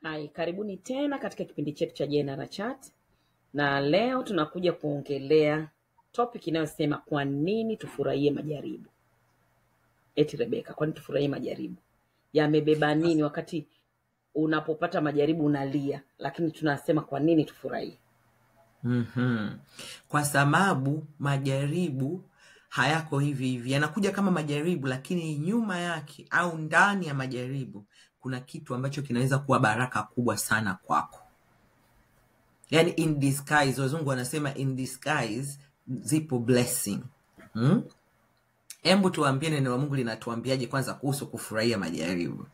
Hai, karibuni tena katika kipindi chetu cha General Chat. Na leo tunakuja kuongelea topic inayosema kwa nini tufurahie majaribu. Eti Rebecca, kwa nini tufurahie majaribu? Yamebeba nini wakati unapopata majaribu unalia, lakini tunasema kwa nini tufurahie? Kwa sababu majaribu hayako hivi hivi, yanakuja kama majaribu, lakini nyuma yake au ndani ya majaribu kuna kitu ambacho kinaweza kuwa baraka kubwa sana kwako. Yani in disguise, wazungu wanasema in disguise zipo blessing. Hebu tuambie neno la Mungu linatuambiaje kwanza kuhusu kufurahia majaribu.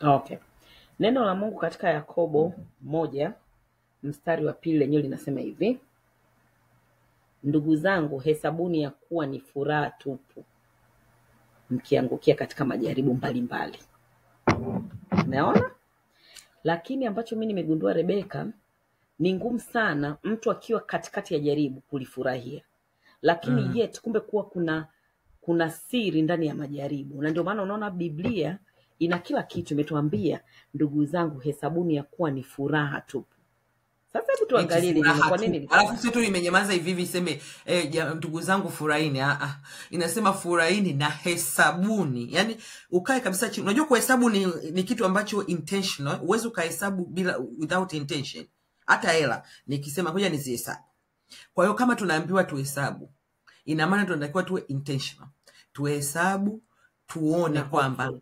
Okay. Neno la Mungu katika Yakobo 1 mstari wa 2 lenyewe linasema hivi: ndugu zangu, hesabuni ya kuwa ni furaha tupu mkiangukia katika majaribu mbalimbali. Umeona? Lakini ambacho mimi nimegundua Rebecca, ni ngumu sana mtu akiwa katikati ya jaribu kulifurahia. Lakini yet kumbe kuwa kuna siri ndani ya majaribu. Na ndio maana unaona Biblia ina kila kitu, imetuambia ndugu zangu, hesabuni ya kuwa ni furaha tupu. Sasa hebu tuangalie kwa nini. Alafu sio tu imenyamaza hivi hivi iseme ndugu zangu furahini. Inasema furahini na hesabuni. Yaani ukae kabisa chini. Unajua kuhesabu ni kitu ambacho intentional. Uweze ukahesabu without intention. Hata hela nikisema ngoja nizihesabu. Kwa hiyo kama tunaambiwa tuhesabu, ina maana tunatakiwa tuwe intentional. Tuhesabu, tuone kwamba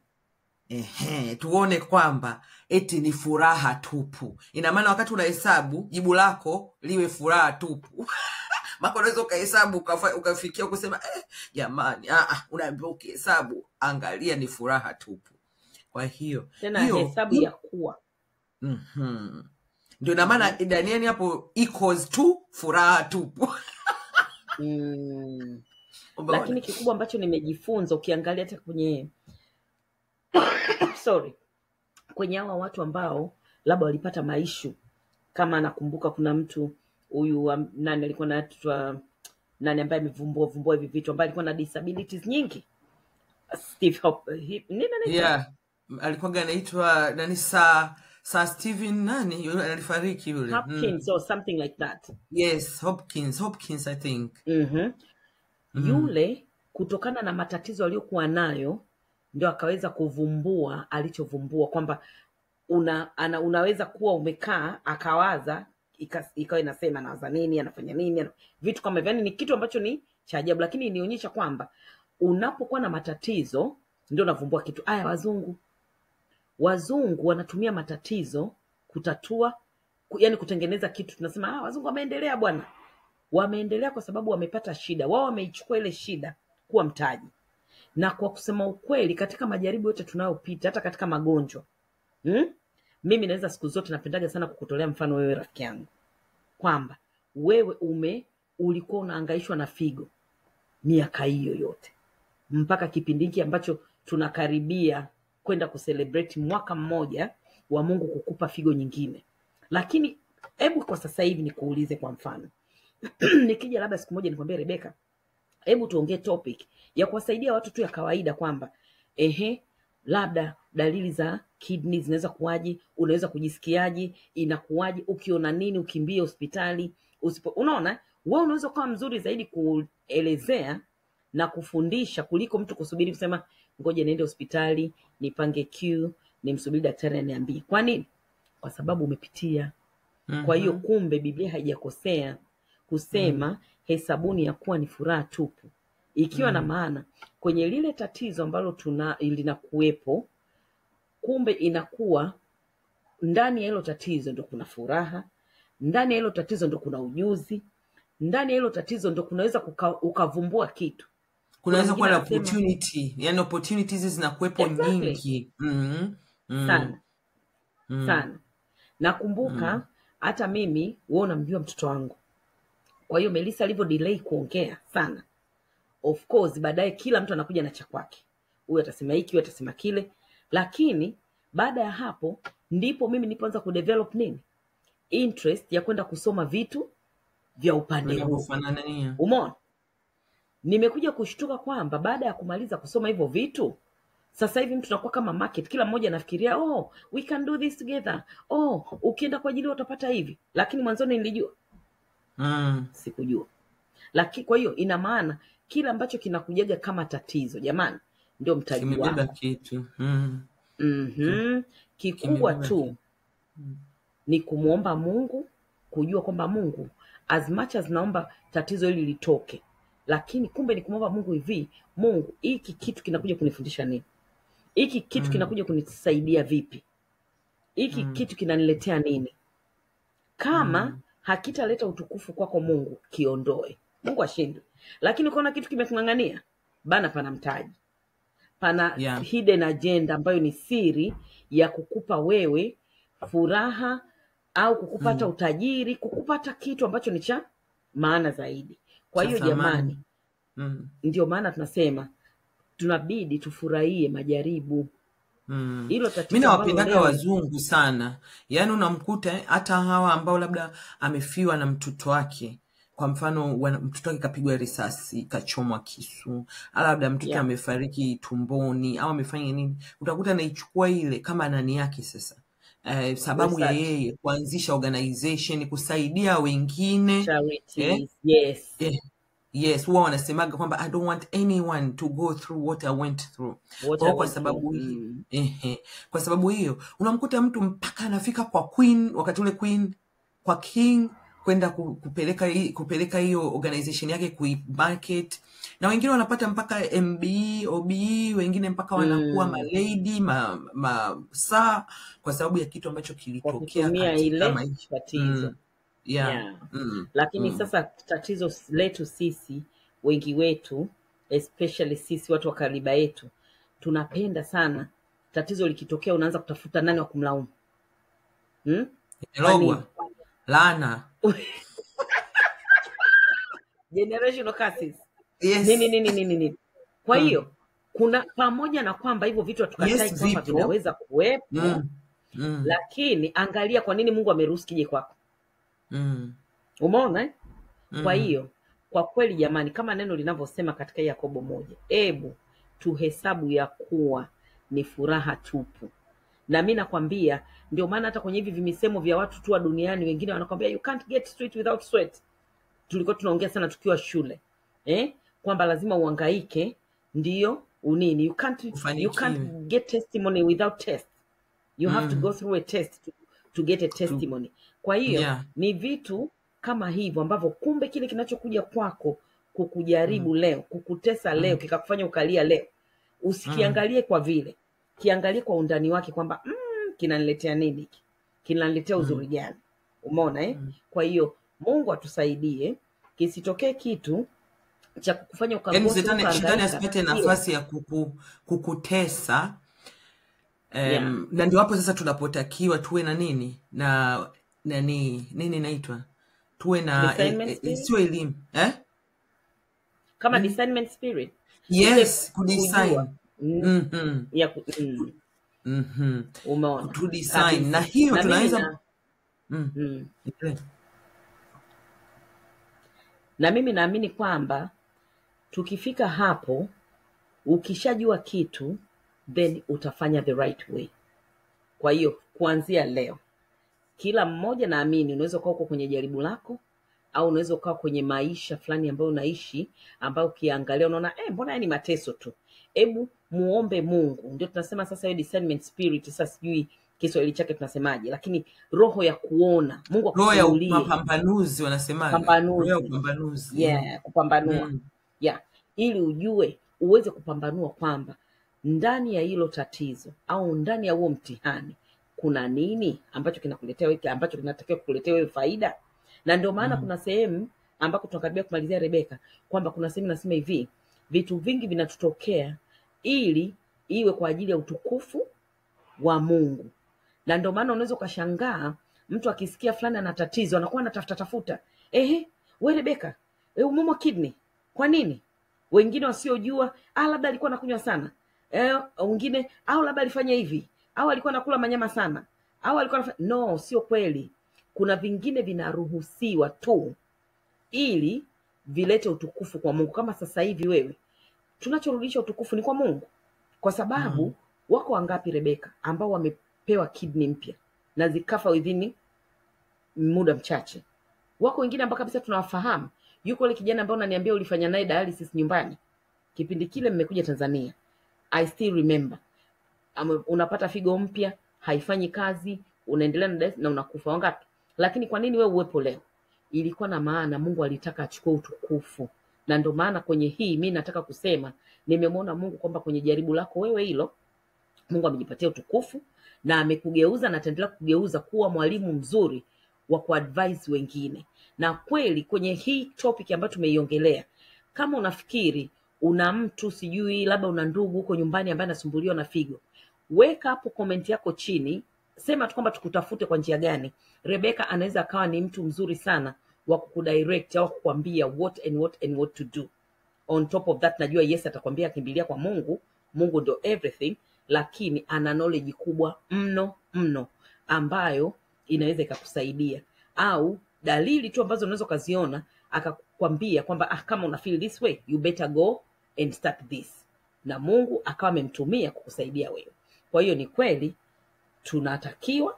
tuone kwamba eti ni furaha tupu. Ina maana wakati unahesabu jibu lako liwe furaha tupu. Mako unaweza ukahesabu ukafikia kusema jamani, unaambiwa ukihesabu angalia ni furaha tupu. Kwa hiyo tena hesabu ya kuwa ndio ina maana Danieli hapo equals to furaha tupu. Lakini kikubwa ambacho nimejifunza ukiangalia hata kwenye kwenye hawa watu ambao labda walipata maishu, kama nakumbuka kuna mtu huyu nani alikuwa anaitwa nani ambaye amevumbua hivi vitu, ambaye alikuwa na disabilities nyingi, Steve alikuwa anaitwa nani Sir Stephen nani yule alifariki yule Hopkins or something like that. Yes, Hopkins I think. Yule kutokana na matatizo aliyokuwa nayo ndio akaweza kuvumbua alichovumbua, kwamba unaweza kuwa umekaa akawaza ikawa inasema anawaza nini, anafanya nini, vitu kama hivyo. Ni kitu ambacho ni cha ajabu, lakini inionyesha kwamba unapokuwa na matatizo ndio unavumbua kitu. Wazungu wanatumia matatizo kutatua, yani kutengeneza kitu. Tunasema wazungu wameendelea bwana. Wameendelea kwa sababu wamepata shida. Wao wameichukua ile shida kuwa mtaji. Na kwa kusema ukweli, katika majaribu yote tunayopita, hata katika magonjwa, mimi naweza siku zote napendaga sana kukutolea mfano wewe rafiki yangu, kwamba wewe ulikuwa unahangaishwa na figo miaka hiyo yote mpaka kipindi hiki ambacho tunakaribia kwenda kucelebrate mwaka mmoja wa Mungu kukupa figo nyingine. Lakini hebu kwa sasa hivi nikuulize kwa mfano nikija labda siku moja nikwambie Rebecca, hebu tuongee topic ya kuwasaidia watu tu ya kawaida, kwamba labda dalili za kidney zinaweza kuwaje, unaweza kujisikiaje, inakuwaje, ukiona nini ukimbie hospitali, unaona wewe unaweza kuwa mzuri zaidi kuelezea na kufundisha kuliko mtu kusubiri kusema ngoja niende hospitali nipange queue nimsubiri daktari aniambie. Kwa nini? Kwa sababu umepitia. Kwa hiyo kumbe Biblia haijakosea kusema hesabuni ya kuwa ni furaha tupu, ikiwa na maana kwenye lile tatizo ambalo linakuwepo, kumbe inakuwa ndani ya hilo tatizo ndio kuna furaha, ndani ya hilo tatizo ndio kuna ujuzi, ndani ya hilo tatizo ndio kunaweza ukavumbua kitu. Kunaweza kuwa na opportunity, yani opportunities zinakuwepo nyingi. Sana. Nakumbuka hata mimi wewe unamjua mtoto wangu. Kwa hiyo Melissa alivyo delay kuongea sana, of course baadaye kila mtu anakuja na cha kwake. Huyu atasema hiki, huyu atasema kile, lakini baada ya hapo ndipo mimi nilipoanza kudevelop interest ya kwenda kusoma vitu vya upande huu. Umeona? Nimekuja kushtuka kwamba baada ya kumaliza kusoma hivyo vitu, Sasa hivi mtu anakuwa kama market, kila mmoja anafikiria oh we can do this together, oh ukienda kwa ajili utapata hivi, lakini mwanzoni nilijua sikujua. Lakini kwa hiyo ina maana kila ambacho kinakujaga kama tatizo, jamani, ndio mtaji Kimebeba wako. kitu. Kikubwa Kimebeba tu kitu. ni kumwomba Mungu, kujua kwamba Mungu, as much as naomba tatizo hili litoke, lakini kumbe ni kumwomba Mungu hivi, Mungu, hiki kitu kinakuja kunifundisha nini? Hiki kitu kinakuja kunisaidia vipi? Hiki kitu kinaniletea nini? Kama hakitaleta utukufu kwako Mungu, kiondoe. Mungu ashindwe. Lakini ukiona kitu kimekung'ang'ania, bana, pana mtaji, pana Yeah. hidden agenda ambayo ni siri ya kukupa wewe furaha au kukupata utajiri, kukupata kitu ambacho ni cha maana zaidi. Kwa Cha hiyo thamani. jamani, ndio maana tunasema tunabidi tufurahie majaribu. Hilo Mi tatizo ambalo nawapendaga leo wazungu sana, yaani unamkuta hata hawa ambao labda amefiwa na mtoto wake, kwa mfano mtoto wake kapigwa risasi, kachomwa kisu, labda mtoto amefariki tumboni au amefanya nini, utakuta anaichukua ile kama nani yake sasa, sababu ya yeye kuanzisha organization kusaidia wengine, charities, yes, huwa wanasemaga kwamba I don't want anyone to go through what I went through. Kwa sababu kwa sababu hiyo unamkuta mtu mpaka anafika kwa queen, wakati ule queen kwa king, kwenda kupeleka hiyo organization yake kuimarket, na wengine wanapata mpaka MBE, OBE, wengine mpaka wanakuwa malady saa, kwa sababu ya kitu ambacho kilitokea katika tatizo. Lakini sasa tatizo letu sisi, wengi wetu, especially sisi watu wa kariba yetu, tunapenda sana tatizo likitokea unaanza kutafuta nani wa kumlaumu. Lana. Generational curses. Yes. Nini. Kwa hiyo kuna, pamoja na kwamba hivyo vitu hatukatai kwamba vinaweza kuwepo, lakini angalia kwa nini Mungu ameruhusu kije kwako. Umeona? Kwa hiyo kwa kweli jamani, kama neno linavyosema katika Yakobo 1, ebu tuhesabu ya kuwa ni furaha tupu. Na mimi nakwambia, ndio maana hata kwenye hivi vimisemo vya watu tu wa duniani, wengine wanakwambia you can't get sweet without sweat. Tulikuwa tunaongea sana tukiwa shule, kwamba lazima uhangaike ndio unini, you can't get testimony without test. You have to go through a test to get a testimony. Kwa hiyo ni vitu kama hivyo ambavyo kumbe kile kinachokuja kwako kukujaribu leo, kukutesa leo, kikakufanya ukalia leo, usikiangalie kwa vile, kiangalie kwa undani wake kwamba kinaniletea nini hiki, kinaniletea uzuri gani. Umeona Kwa hiyo Mungu atusaidie kisitokee kitu cha kukufanya ukagosi, shetani asipate nafasi ya kukutesa. Na ndio hapo sasa tunapotakiwa tuwe na nini na nini naitwa, tuwe na sio elimu kama discernment spirit. Yes, kudesign. Umeona, to design, na hiyo tunaweza na mimi naamini kwamba tukifika hapo, ukishajua kitu then utafanya the right way. Kwa hiyo kuanzia leo, kila mmoja, naamini unaweza kuwa uko kwenye jaribu lako, au unaweza ukawa kwenye maisha fulani ambayo unaishi, ambayo ukiangalia unaona mbona ni mateso tu. Hebu muombe Mungu. Ndio tunasema sasa hiyo discernment spirit, sasa sijui Kiswahili chake tunasemaje, lakini roho ya kuona, Mungu akufunulie. Roho ya mapambanuzi wanasemaga. Roho ya upambanuzi. Kupambanua. Ili ujue, uweze kupambanua kwamba ndani ya hilo tatizo au ndani ya huo mtihani kuna nini ambacho kinakuletea wewe, ambacho kinatakiwa kukuletea wewe faida. Na ndio maana kuna sehemu ambako tunakaribia kumalizia Rebeka, kwamba kuna sehemu nasema hivi, vitu vingi vinatutokea ili iwe kwa ajili ya utukufu wa Mungu. Na ndio maana unaweza ukashangaa mtu akisikia fulani ana tatizo anakuwa anatafuta wewe Rebeka, umeumwa kidney. Kwa nini? Wengine wasiojua labda alikuwa anakunywa sana, wengine au labda alifanya hivi, au alikuwa anakula manyama sana, au alikuwa no, sio kweli. Kuna vingine vinaruhusiwa tu ili vilete utukufu kwa Mungu. Kama sasa hivi wewe, tunachorudisha utukufu ni kwa Mungu. kwa sababu wako wangapi Rebeka ambao wamepewa kidney mpya na zikafa within muda mchache. Wako wengine ambao kabisa tunawafahamu. Yuko yule kijana ambao unaniambia ulifanya naye dialysis nyumbani kipindi kile mmekuja Tanzania. I still remember. Unapata figo mpya, haifanyi kazi, unaendelea na dialysis na unakufa. Wangapi? Lakini kwa nini wewe uwepo leo? Ilikuwa na maana Mungu alitaka achukue utukufu. Na ndio maana kwenye hii mimi nataka kusema nimemwona Mungu kwamba kwenye jaribu lako wewe hilo Mungu amejipatia utukufu na amekugeuza na ataendelea kugeuza kuwa mwalimu mzuri wa kuadvise wengine. Na kweli kwenye hii topic ambayo tumeiongelea, kama unafikiri una mtu sijui labda una ndugu huko nyumbani ambaye anasumbuliwa na figo, weka hapo comment yako chini, sema tu kwamba tukutafute kwa njia gani. Rebeka anaweza akawa ni mtu mzuri sana wa kukudirect au kukwambia what to do. On top of that, najua yes atakwambia kimbilia kwa Mungu, Mungu ndio everything, lakini ana knowledge kubwa mno ambayo inaweza ikakusaidia, au dalili tu ambazo unaweza kuziona akakwambia kwamba kama una feel this way you better go and start this, na Mungu akawa amemtumia kukusaidia wewe. Kwa hiyo ni kweli tunatakiwa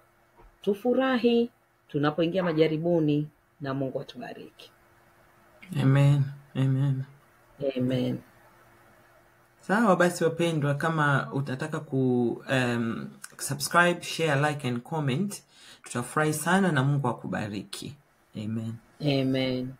tufurahi tunapoingia majaribuni, na Mungu atubariki. Amen. Amen. Amen. Sawa basi wapendwa, kama utataka subscribe, share, like and comment, tutafurahi sana na Mungu akubariki. Amen. Amen.